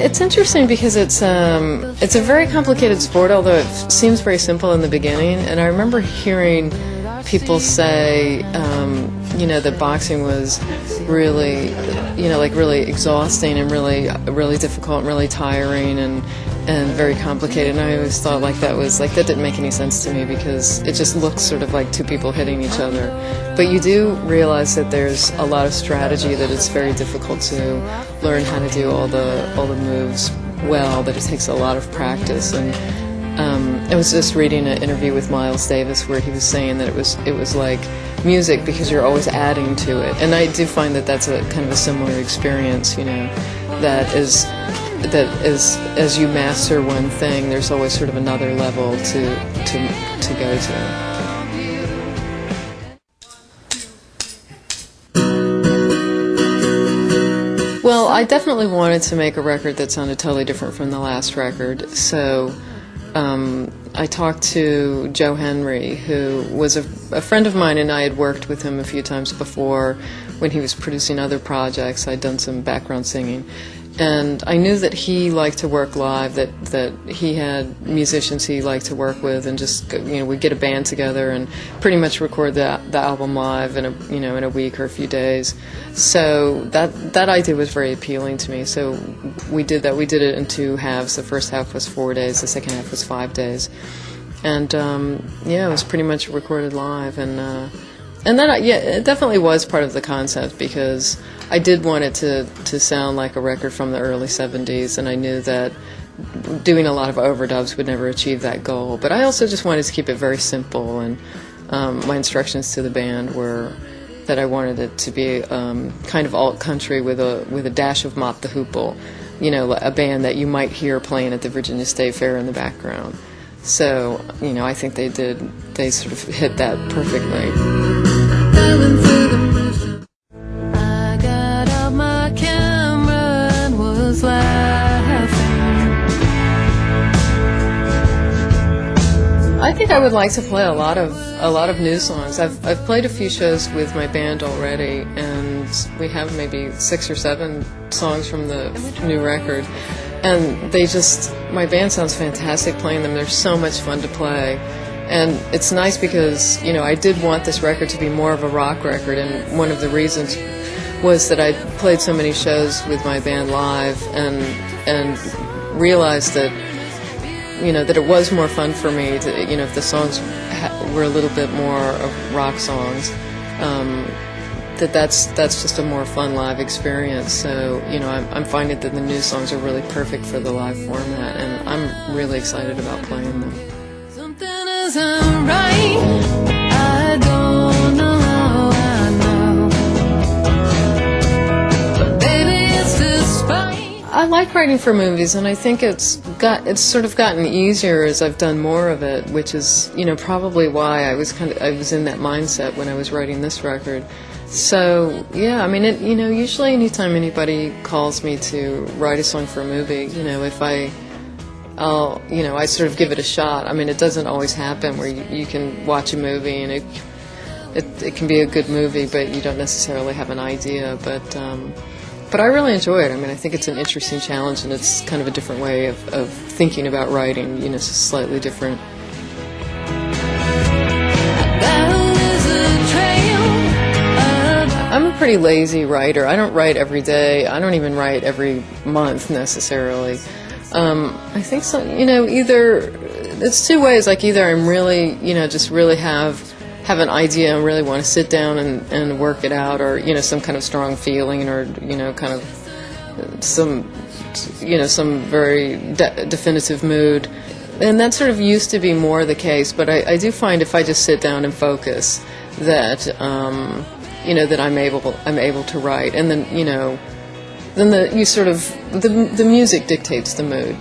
It's interesting because it's a very complicated sport, although it seems very simple in the beginning. And I remember hearing people say, that boxing was really, like really exhausting and really difficult and really tiring and very complicated. And I always thought that didn't make any sense to me because it just looks sort of like two people hitting each other. But you do realize that there's a lot of strategy, that it's very difficult to learn how to do all the moves well, that it takes a lot of practice. And I was just reading an interview with Miles Davis where he was saying that it was like music because you're always adding to it. And I do find that that's a kind of a similar experience, that as you master one thing, there's always sort of another level to go to. Well, I definitely wanted to make a record that sounded totally different from the last record, so I talked to Joe Henry, who was a friend of mine, and I had worked with him a few times before when he was producing other projects. I'd done some background singing. And I knew that he liked to work live, that he had musicians he liked to work with, and just we'd get a band together and pretty much record the album live in a week or a few days. So that idea was very appealing to me. So we did that. We did it in two halves. The first half was 4 days. The second half was 5 days. And it was pretty much recorded live. And that, it definitely was part of the concept because I did want it to sound like a record from the early 70s, and I knew that doing a lot of overdubs would never achieve that goal. But I also just wanted to keep it very simple, and my instructions to the band were that I wanted it to be kind of alt-country with a dash of Mott the Hoople, a band that you might hear playing at the Virginia State Fair in the background. So, I think they sort of hit that perfectly. I got out my camera and was laughing. I think I would like to play a lot of new songs. I've played a few shows with my band already, and we have maybe 6 or 7 songs from the new record. And my band sounds fantastic playing them. They're so much fun to play. And it's nice because, I did want this record to be more of a rock record, and one of the reasons was that I played so many shows with my band live and realized that, that it was more fun for me to, if the songs were a little bit more of rock songs, that's just a more fun live experience. So, I'm finding that the new songs are really perfect for the live format, and I'm really excited about playing them. Something isn't right. I don't know how I know. But baby, it's despite. I like writing for movies, and I think it's sort of gotten easier as I've done more of it, which is, probably why I was in that mindset when I was writing this record. So, yeah, I mean, usually anytime anybody calls me to write a song for a movie, if I sort of give it a shot. I mean, it doesn't always happen where you can watch a movie and it can be a good movie, but you don't necessarily have an idea. But I really enjoy it. I mean, I think it's an interesting challenge, and it's kind of a different way of thinking about writing. It's slightly different. I'm a pretty lazy writer. I don't write every day. I don't even write every month necessarily. I think so. Either it's two ways. Like either I'm really, just really have an idea and really want to sit down and work it out, or some kind of strong feeling, or kind of some very definitive mood. And that sort of used to be more the case. But I do find if I just sit down and focus that that I'm able to write, and then the music dictates the mood.